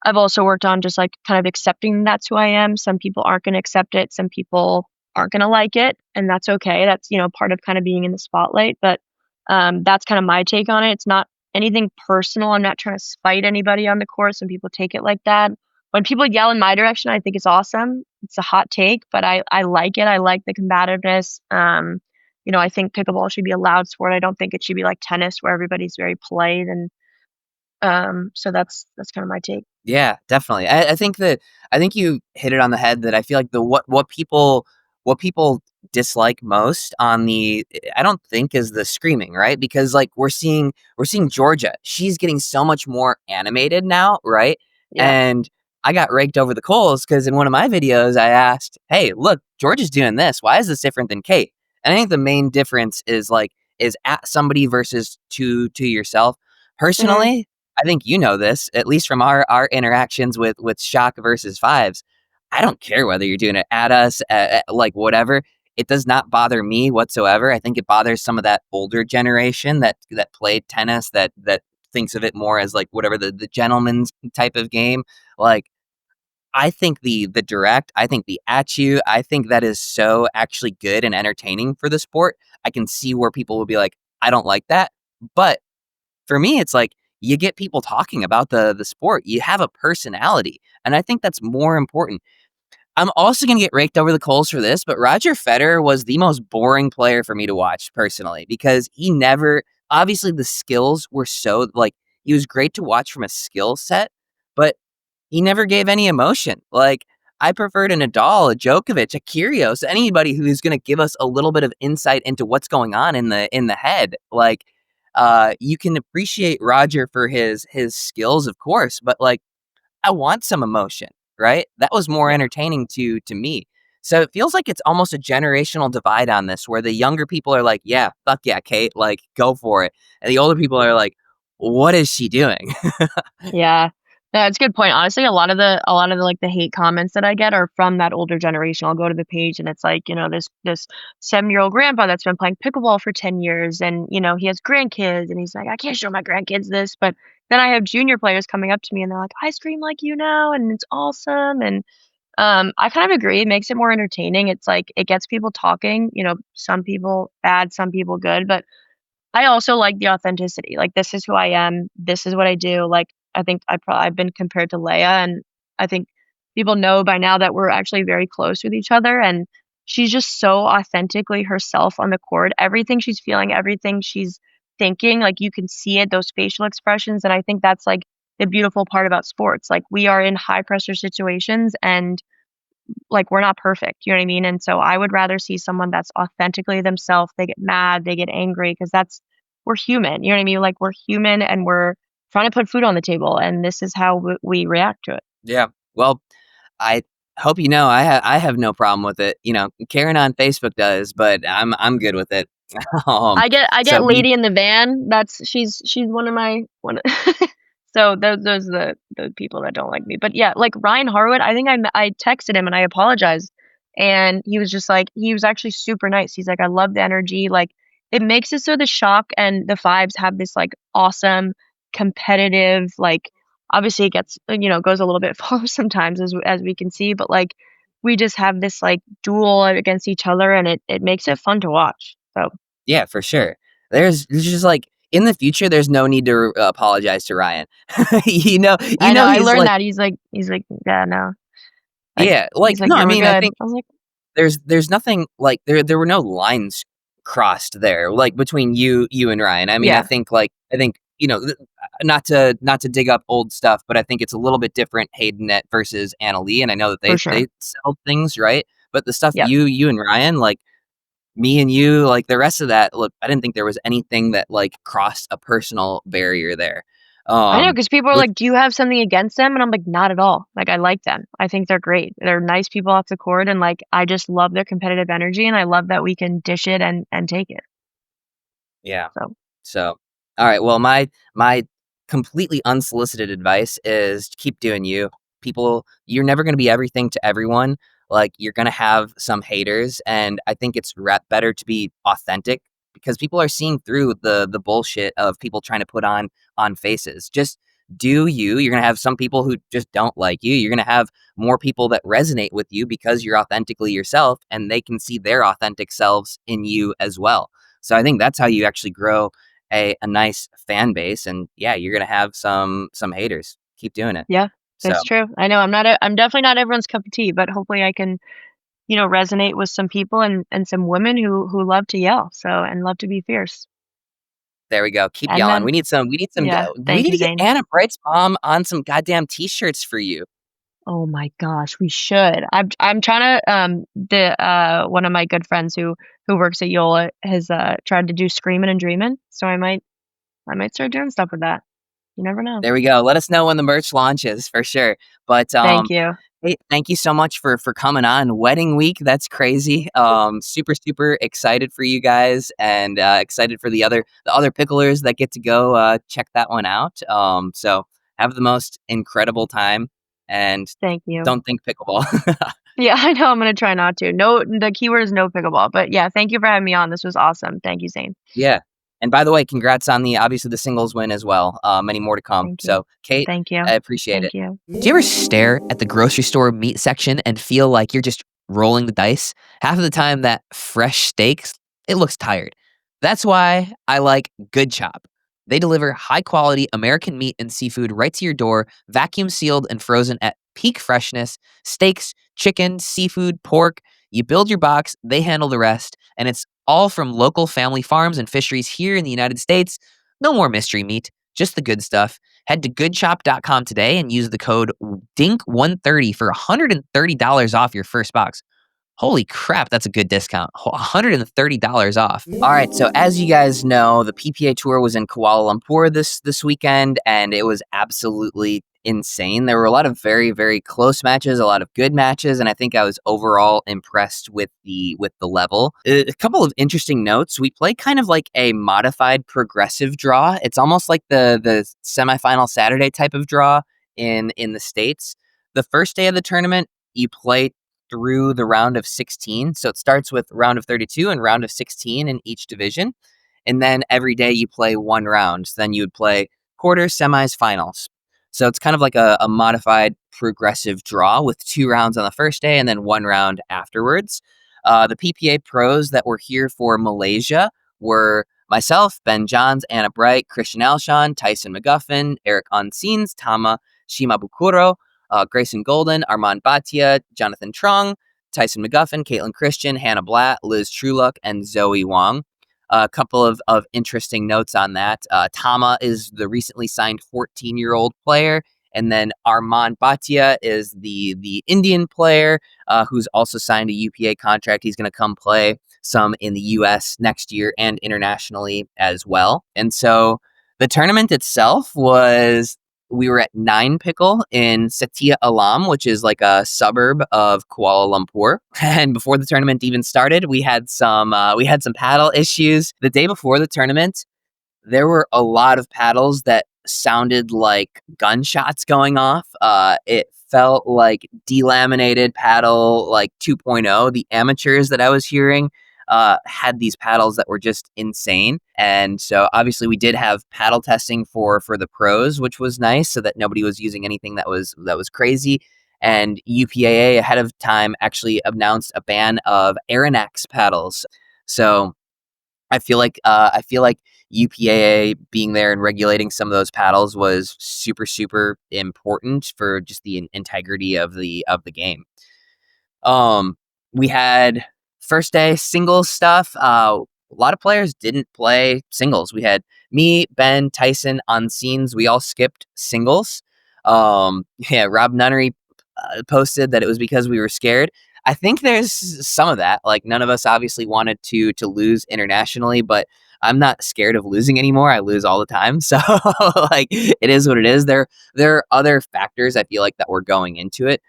B: I've also worked on just like kind of accepting that's who I am. Some people aren't going to accept it. Some people aren't going to like it, and that's okay. That's, part of kind of being in the spotlight. But that's kind of my take on it. It's not anything personal. I'm not trying to spite anybody on the court. Some people take it like that. When people yell in my direction, I think it's awesome. It's a hot take, but I like it. I like the combativeness. I think pickleball should be a loud sport. I don't think it should be like tennis where everybody's very polite. And so that's kind of my take.
A: Yeah, definitely. I think you hit it on the head that I feel like the what people dislike most on the I don't think is the screaming, right? Because like we're seeing Georgia. She's getting so much more animated now, right?
B: Yeah.
A: And I got raked over the coals because in one of my videos I asked, "Hey, look, Georgia's doing this. Why is this different than Kate?" And I think the main difference is at somebody versus to yourself.
B: Hmm.
A: Personally, I think you know this, at least from our interactions with shock versus fives. I don't care whether you're doing it at us, like whatever. It does not bother me whatsoever. I think it bothers some of that older generation that played tennis that thinks of it more as like whatever the gentleman's type of game. Like I think the direct, I think the at you, I think that is so actually good and entertaining for the sport. I can see where people will be like, I don't like that. But for me, it's like you get people talking about the sport. You have a personality. And I think that's more important. I'm also going to get raked over the coals for this, but Roger Federer was the most boring player for me to watch personally because he never, obviously, the skills were so like, he was great to watch from a skill set, but he never gave any emotion. Like, I preferred a Nadal, a Djokovic, a Kyrgios, anybody who's going to give us a little bit of insight into what's going on in the head. Like, you can appreciate Roger for his skills, of course, but like, I want some emotion, right? That was more
B: Yeah.
A: entertaining to me. So it feels like it's almost a generational divide on this, where the younger people are like, "Yeah, fuck yeah, Kate, like go for it," and the older people are like, "What is she doing?"
B: Yeah. That's a good point. Honestly, a lot of the, like, the hate comments that I get are from that older generation. I'll go to the page and it's like, this 7-year-old grandpa that's been playing pickleball for 10 years and, he has grandkids and he's like, "I can't show my grandkids this." But then I have junior players coming up to me and they're like, "I scream like you now and it's awesome." And I kind of agree. It makes it more entertaining. It's like it gets people talking, some people bad, some people good, but I also like the authenticity, like, this is who I am, this is what I do, like, I think I've been compared to Leia, and I think people know by now that we're actually very close with each other, and she's just so authentically herself on the court. Everything she's feeling, everything she's thinking, like, you can see it, those facial expressions, and I think that's, like, the beautiful part about sports, like, we are in high pressure situations, and like, we're not perfect, you know what I mean? And so I would rather see someone that's authentically themselves. They get mad, they get angry, because that's we're human, you know what I mean? Like, we're human and we're trying to put food on the table, and this is how we react to it.
A: Yeah. Well, I hope you know I have no problem with it. Karen on Facebook does, but I'm good with it.
B: I get
A: So we
B: Lady in the Van. She's one of my one. So those are the people that don't like me. But yeah, like Ryan Harwood, I think I texted him and I apologized, and he was just like he was actually super nice. He's like, "I love the energy. Like it makes it so the Shock and the Fives have this like awesome competitive like obviously it gets goes a little bit far sometimes as we can see, but like we just have this like duel against each other, and it makes it fun to watch." So
A: Yeah, for sure. There's just like in the future, there's no need to apologize to Ryan.
B: I know, I
A: He's
B: learned
A: like,
B: that. He's like, "Yeah, no." Like,
A: yeah, like
B: he's like,
A: no, I
B: "Yeah, we're
A: mean, I
B: good."
A: think
B: I was like,
A: there's nothing like there were no lines crossed there like between you and Ryan. I mean,
B: "Yeah,
A: I think not to dig up old stuff, but I think it's a little bit different Hayden versus Anna Lee, and I know that
B: for
A: they
B: sure."
A: sell things right, but the stuff
B: Yep.
A: you and Ryan like me and you, like the rest of that, look, I didn't think there was anything that like crossed a personal barrier there.
B: I know,
A: Um,
B: because people are
A: which
B: like, "Do you have something against them?" And I'm like, "Not at all." Like, I like them. I think they're great. They're nice people off the court, and, like, I just love their competitive energy, and I love that we can dish it and take it.
A: yeah.
B: So,
A: So, all right. Well, my completely unsolicited advice is to keep doing you. People, you're never going to be everything to everyone. Like you're going to have some haters, and I think it's better to be authentic because people are seeing through the bullshit of people trying to put on faces. Just do you. You're going to have some people who just don't like you. You're going to have more people that resonate with you because you're authentically yourself, and they can see their authentic selves in you as well. So I think that's how you actually grow a nice fan base. And yeah, you're gonna have some haters. Keep doing it.
B: yeah,
A: So
B: that's true. I know I'm definitely not everyone's cup of tea, but hopefully I can, resonate with some people and some women who love to yell, so and love to be fierce.
A: there we go. Keep
B: And
A: yelling.
B: then yeah,
A: We
B: thank
A: need
B: you,
A: to get
B: Zane.
A: Anna Bright's mom on some goddamn t-shirts for you.
B: Oh my gosh, we should. I'm trying to the one of my good friends who works at Yola has tried to do screaming and dreaming, so I might start doing stuff with that. You never know.
A: There we go. Let us know when the merch launches for sure. But
B: Thank you.
A: hey, thank you so much for coming on. Wedding week, that's crazy. Super excited for you guys, and excited for the other picklers that get to go check that one out. So have the most incredible time, and
B: Thank you.
A: don't think pickleball.
B: Yeah, I know I'm gonna try not to. No, the keyword is no pickleball, but yeah, thank you for having me on. This was awesome. Thank you, Zane.
A: Yeah. And by the way, congrats on obviously the singles win as well. Many more to come.
B: Thank you.
A: So, Kate,
B: Thank you.
A: I appreciate
B: Thank
A: it.
B: you.
A: Do you ever stare at the grocery store meat section and feel like you're just rolling the dice? Half of the time, that fresh steaks, it looks tired. That's why I like Good Chop. They deliver high quality American meat and seafood right to your door, vacuum sealed and frozen at peak freshness. Steaks, chicken, seafood, pork. You build your box, they handle the rest, and it's all from local family farms and fisheries here in the United States. No more mystery meat, just the good stuff. Head to goodchop.com today and use the code DINK130 for $130 off your first box. Holy crap, that's a good discount. $130 off. All right, so as you guys know, the PPA Tour was in Kuala Lumpur this weekend, and it was absolutely insane. There were a lot of very, very close matches, a lot of good matches, and I think I was overall impressed with the level. A couple of interesting notes. We play kind of like a modified progressive draw. It's almost like the semifinal Saturday type of draw in the States. The first day of the tournament, you play through the round of 16. So it starts with round of 32 and round of 16 in each division. And then every day you play one round. So then you would play quarters, semis, finals. So it's kind of like a modified progressive draw with 2 rounds on the first day and then 1 round afterwards. The PPA pros that were here for Malaysia were myself, Ben Johns, Anna Bright, Christian Alshon, Tyson McGuffin, Eric Oncins, Tama Shimabukuro, Grayson Golden, Armand Bhatia, Jonathan Trong, Tyson McGuffin, Caitlin Christian, Hannah Blatt, Liz Trueluck, and Zoe Wong. A couple of interesting notes on that. Tama is the recently signed 14-year-old player, and then Armand Bhatia is the Indian player who's also signed a UPA contract. He's going to come play some in the U.S. next year and internationally as well. And so the tournament itself was... We were at 9 Pickle in Setia Alam, which is like a suburb of Kuala Lumpur. And before the tournament even started, we had some paddle issues. The day before the tournament, there were a lot of paddles that sounded like gunshots going off. It felt like delaminated paddle like 2.0. The amateurs that I was hearing had these paddles that were just insane. And so obviously we did have paddle testing for the pros, which was nice, so that nobody was using anything that was crazy. And UPAA ahead of time actually announced a ban of Aeronax paddles. So I feel like UPAA being there and regulating some of those paddles was super, super important for just the integrity of the game. We had first day singles stuff. A lot of players didn't play singles. We had me, Ben, Tyson, Oncins. We all skipped singles. Rob Nunnery posted that it was because we were scared. I think there's some of that. Like, none of us obviously wanted to lose internationally, but I'm not scared of losing anymore. I lose all the time. So like, it is what it is. There are other factors I feel like that were going into it.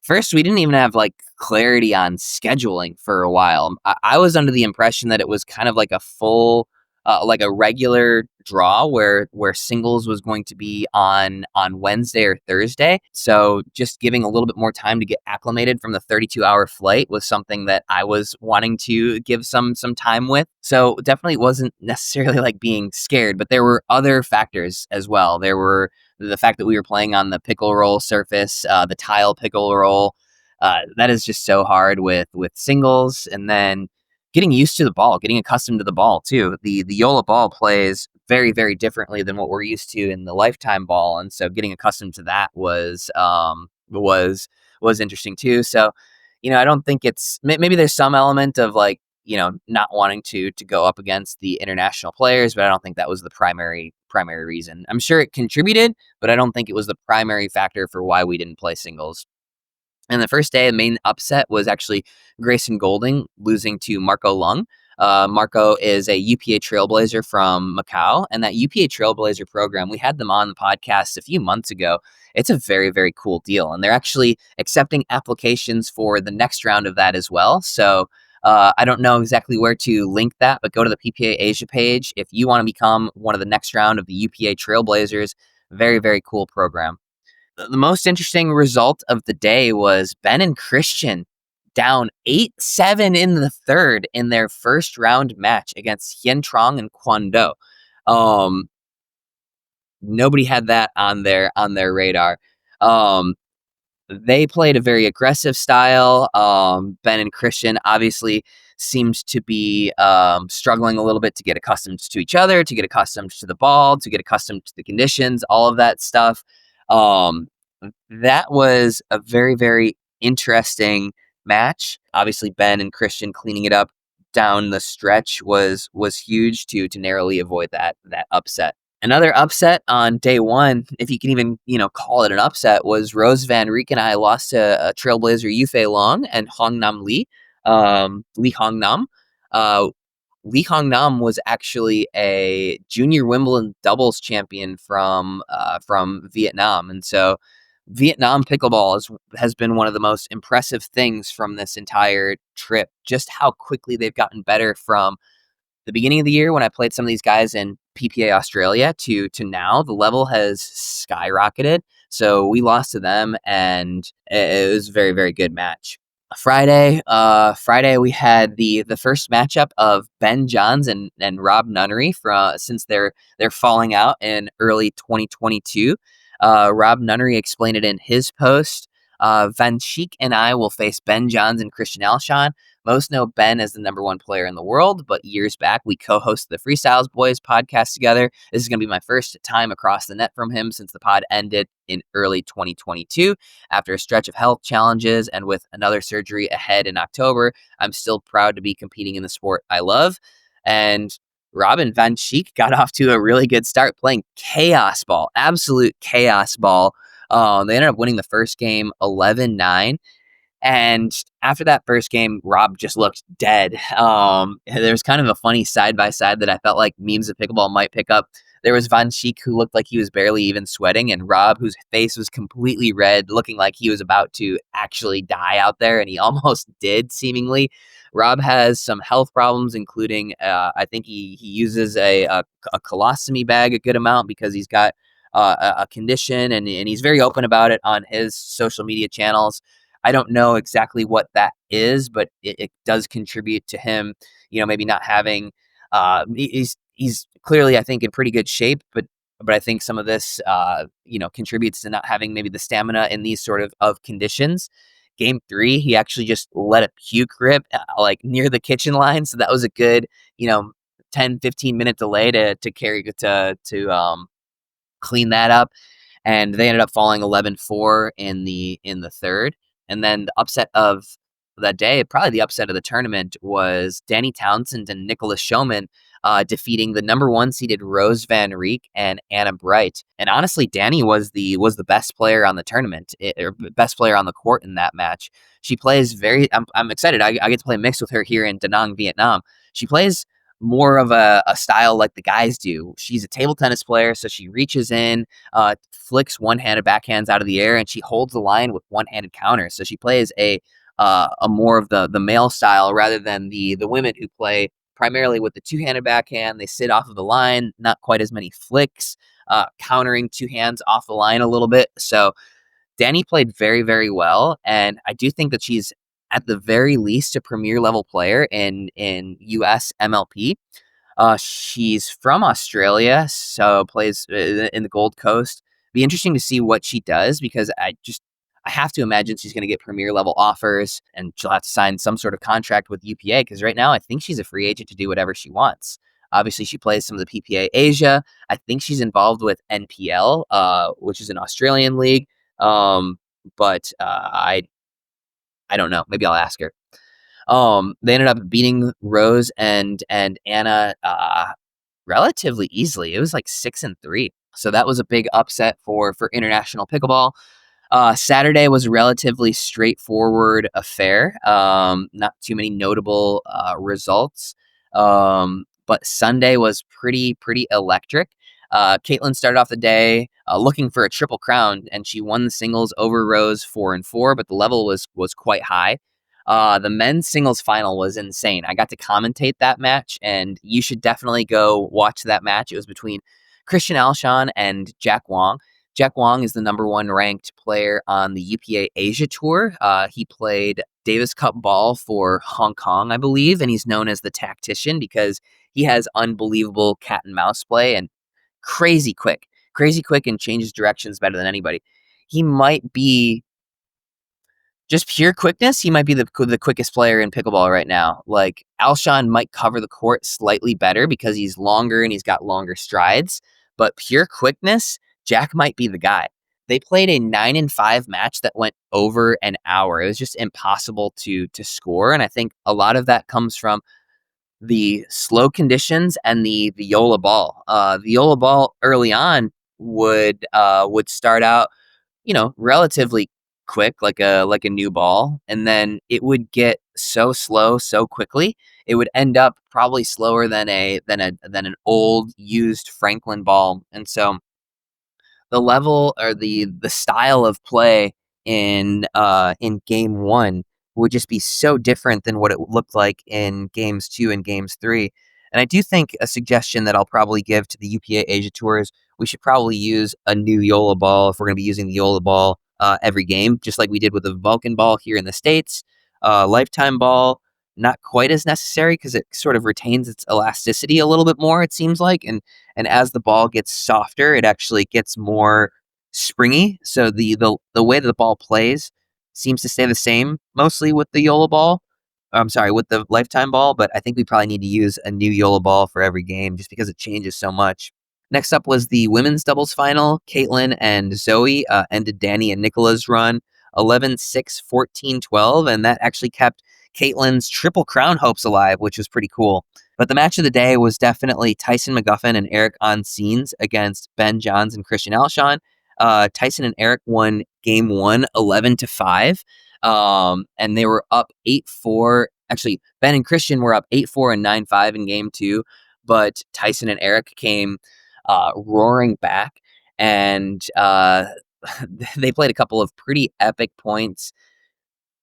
A: First, we didn't even have like clarity on scheduling for a while. I was under the impression that it was kind of like a full, like a regular draw where singles was going to be on Wednesday or Thursday. So just giving a little bit more time to get acclimated from the 32-hour flight was something that I was wanting to give some time with. So definitely wasn't necessarily like being scared, but there were other factors as well. There were the fact that we were playing on the pickle roll surface, the tile pickle roll. That is just so hard with singles. And then getting used to the ball, getting accustomed to the ball too. The Yola ball plays very, very differently than what we're used to in the Lifetime ball. And so getting accustomed to that was interesting too. So, I don't think maybe there's some element of like, not wanting to go up against the international players, but I don't think that was the primary reason. I'm sure it contributed, but I don't think it was the primary factor for why we didn't play singles. And the first day, the main upset was actually Grayson Golding losing to Marco Lung. Marco is a UPA Trailblazer from Macau, and that UPA Trailblazer program, we had them on the podcast a few months ago. It's a very, very cool deal, and they're actually accepting applications for the next round of that as well. So I don't know exactly where to link that, but go to the PPA Asia page if you want to become one of the next round of the UPA Trailblazers. Very, very cool program. The most interesting result of the day was Ben and Christian down 8-7 in the third in their first round match against Hien Trong and Kwon Do. Nobody had that on their radar. They played a very aggressive style. Ben and Christian obviously seemed to be struggling a little bit to get accustomed to each other, to get accustomed to the ball, to get accustomed to the conditions, all of that stuff. That was a very, very interesting match. Obviously, Ben and Christian cleaning it up down the stretch was huge to narrowly avoid that upset. Another upset on day one, if you can even call it an upset, was Rose Van Riek and I lost to Trailblazer Yufei Long and Hong Nam Lee. Lee Hong Nam. Lee Hong Nam was actually a junior Wimbledon doubles champion from Vietnam, and so Vietnam pickleball has been one of the most impressive things from this entire trip. Just how quickly they've gotten better from the beginning of the year when I played some of these guys in PPA Australia to now. The level has skyrocketed. So we lost to them, and it was a very, very good match. Friday we had the first matchup of Ben Johns and Rob Nunnery since they're falling out in early 2022. Rob Nunnery explained it in his post. Van Schiek and I will face Ben Johns and Christian Alshon. Most know Ben as the number one player in the world, but years back, we co-hosted the Freestyles Boys podcast together. This is going to be my first time across the net from him since the pod ended in early 2022. After a stretch of health challenges and with another surgery ahead in October, I'm still proud to be competing in the sport I love. And Robin Van Schiek got off to a really good start playing chaos ball, absolute chaos ball. They ended up winning the first game 11-9. And after that first game, Rob just looked dead. There was kind of a funny side-by-side that I felt like memes of pickleball might pick up. There was Van Schiek, who looked like he was barely even sweating, and Rob, whose face was completely red, looking like he was about to actually die out there, and he almost did, seemingly. Rob has some health problems, including I think he uses a colostomy bag a good amount because he's got a condition, and he's very open about it on his social media channels. I don't know exactly what that is, but it does contribute to him, maybe not having. He's clearly, I think, in pretty good shape, but I think some of this, contributes to not having maybe the stamina in these sort of conditions. Game 3, he actually just let a puke rip like near the kitchen line, so that was a good, 10-15 minute delay to clean that up, and they ended up falling 11-4 in the third. And then the upset of that day, probably the upset of the tournament, was Danny Townsend and Nicholas Schoeman defeating the number 1 seeded Rose Van Riek and Anna Bright. And honestly, Danny was the best player on the tournament, or best player on the court in that match. She plays I'm excited. I get to play mixed with her here in Da Nang, Vietnam. She plays more of a style like the guys do. She's a table tennis player, so she reaches in, flicks one-handed backhands out of the air, and she holds the line with one-handed counters. So she plays a more of the male style rather than the women who play primarily with the two-handed backhand. They sit off of the line, not quite as many flicks, countering two hands off the line a little bit. So Danny played very, very well, and I do think that she's at the very least a premier level player in US MLP. She's from Australia, so plays in the Gold Coast. Be interesting to see what she does, because I have to imagine she's going to get premier level offers, and she'll have to sign some sort of contract with UPA, because right now I think she's a free agent to do whatever she wants. Obviously, she plays some of the PPA Asia. I think she's involved with NPL, which is an Australian league. But I don't know. Maybe I'll ask her. They ended up beating Rose and Anna relatively easily. It was like 6-3. So that was a big upset for international pickleball. Saturday was a relatively straightforward affair. Not too many notable results. But Sunday was pretty electric. Caitlin started off the day looking for a triple crown, and she won the singles over Rose 4-4, but the level was quite high. The men's singles final was insane. I got to commentate that match, and you should definitely go watch that match. It was between Christian Alshon and Jack Wong. Jack Wong is the number 1 ranked player on the UPA Asia Tour. He played Davis Cup ball for Hong Kong, I believe, and he's known as the tactician because he has unbelievable cat and mouse play and crazy quick and changes directions better than anybody. He might be just pure quickness. He might be the quickest player in pickleball right now. Like Alshon might cover the court slightly better because he's longer and he's got longer strides, but pure quickness, Jack might be the guy. They played a 9-5 match that went over an hour. It was just impossible to score, and I think a lot of that comes from the slow conditions and the Yola ball. The Yola ball early on would start out, relatively quick, like a new ball, and then it would get so slow so quickly. It would end up probably slower than an old used Franklin ball, and so the level or the style of play in game 1 would just be so different than what it looked like in games 2 and games 3. And I do think a suggestion that I'll probably give to the UPA Asia Tours, we should probably use a new Yola ball if we're going to be using the Yola ball every game, just like we did with the Vulcan ball here in the States. Lifetime ball, not quite as necessary because it sort of retains its elasticity a little bit more, it seems like. And as the ball gets softer, it actually gets more springy. So the way that the ball plays seems to stay the same mostly with the Yola ball. I'm sorry, with the Lifetime ball, but I think we probably need to use a new Yola ball for every game just because it changes so much. Next up was the women's doubles final. Caitlin and Zoe ended Danny and Nicola's run 11-6, 14-12, and that actually kept Caitlin's Triple Crown hopes alive, which was pretty cool. But the match of the day was definitely Tyson McGuffin and Eric Oncins against Ben Johns and Christian Alshon. Tyson and Eric won game 1 11-5, and they were up 8-4. Actually, Ben and Christian were up 8-4 and 9-5 in game 2, but Tyson and Eric came roaring back, and they played a couple of pretty epic points.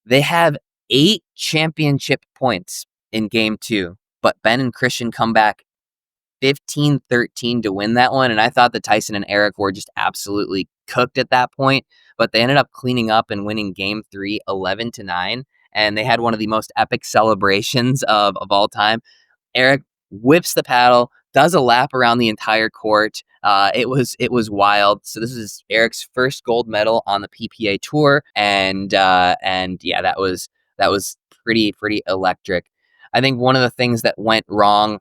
A: They have 8 championship points in game 2, but Ben and Christian come back 15-13 to win that one, and I thought that Tyson and Eric were just absolutely cooked at that point, but they ended up cleaning up and winning game 3 11-9, and they had one of the most epic celebrations of all time. Eric whips the paddle, does a lap around the entire court. It was wild. So this is Eric's first gold medal on the PPA tour, and yeah, that was pretty electric. I think one of the things that went wrong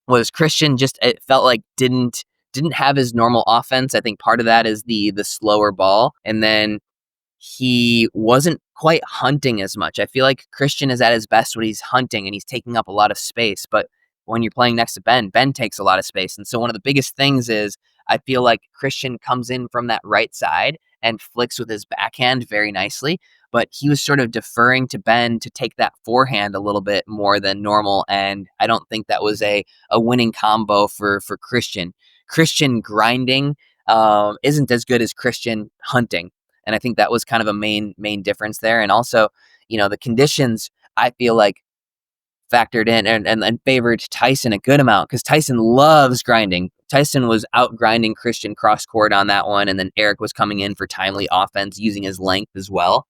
A: was Christian it felt like didn't have his normal offense. I think part of that is the slower ball, and then he wasn't quite hunting as much. I feel like Christian is at his best when he's hunting and he's taking up a lot of space, but when you're playing next to Ben takes a lot of space. And so one of the biggest things is I feel like Christian comes in from that right side and flicks with his backhand very nicely, but he was sort of deferring to Ben to take that forehand a little bit more than normal, and I don't think that was a winning combo for Christian. Christian grinding isn't as good as Christian hunting, and I think that was kind of a main difference there. And also, the conditions, I feel like, factored in and favored Tyson a good amount because Tyson loves grinding. Tyson was out grinding Christian cross court on that one, and then Eric was coming in for timely offense using his length as well.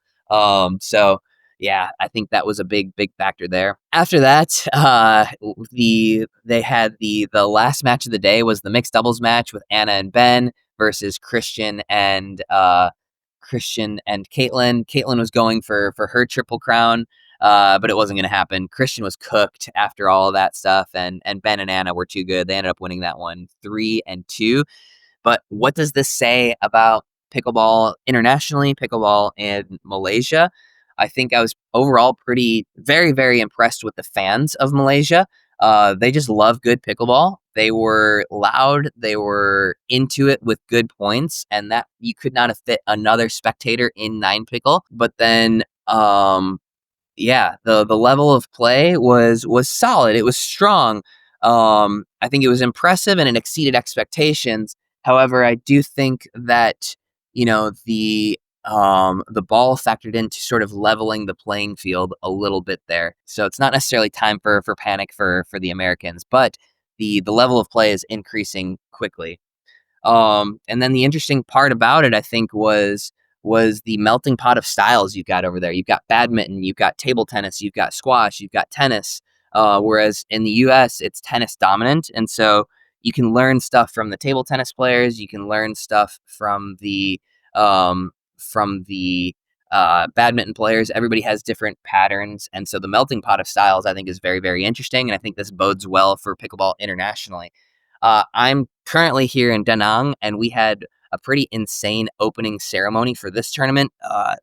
A: So yeah, I think that was a big factor there. After that, they had the last match of the day was the mixed doubles match with Anna and Ben versus Christian and Caitlin. Caitlin was going for her Triple Crown, but it wasn't going to happen. Christian was cooked after all of that stuff, and Ben and Anna were too good. They ended up winning that one 3-2. But what does this say about pickleball internationally, pickleball in Malaysia? I think I was overall very impressed with the fans of Malaysia. They just love good pickleball. They were loud. They were into it with good points, and that you could not have fit another spectator in 9Pickle. But then, yeah, the level of play was solid. It was strong. I think it was impressive and it exceeded expectations. However, I do think that the ball factored into sort of leveling the playing field a little bit there. So it's not necessarily time for panic for the Americans, but the level of play is increasing quickly. And then the interesting part about it, I think, was the melting pot of styles you've got over there. You've got badminton, you've got table tennis, you've got squash, you've got tennis. Whereas in the U.S., it's tennis dominant, and so you can learn stuff from the table tennis players. You can learn stuff from the badminton players. Everybody has different patterns, and so the melting pot of styles, I think, is very, very interesting, and I think this bodes well for pickleball internationally. I'm currently here in Da Nang, and we had a pretty insane opening ceremony for this tournament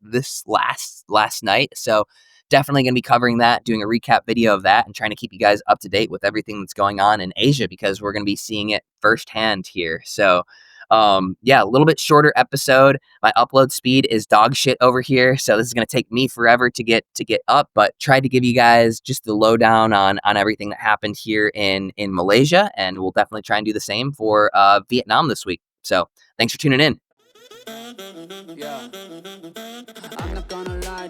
A: this last night. So definitely going to be covering that, doing a recap video of that, and trying to keep you guys up to date with everything that's going on in Asia, because we're going to be seeing it firsthand here. So yeah, a little bit shorter episode. My upload speed is dog shit over here, so this is going to take me forever to get up, but tried to give you guys just the lowdown on everything that happened here in Malaysia, and we'll definitely try and do the same for Vietnam this week. So thanks for tuning in. Yeah. I'm not gonna lie,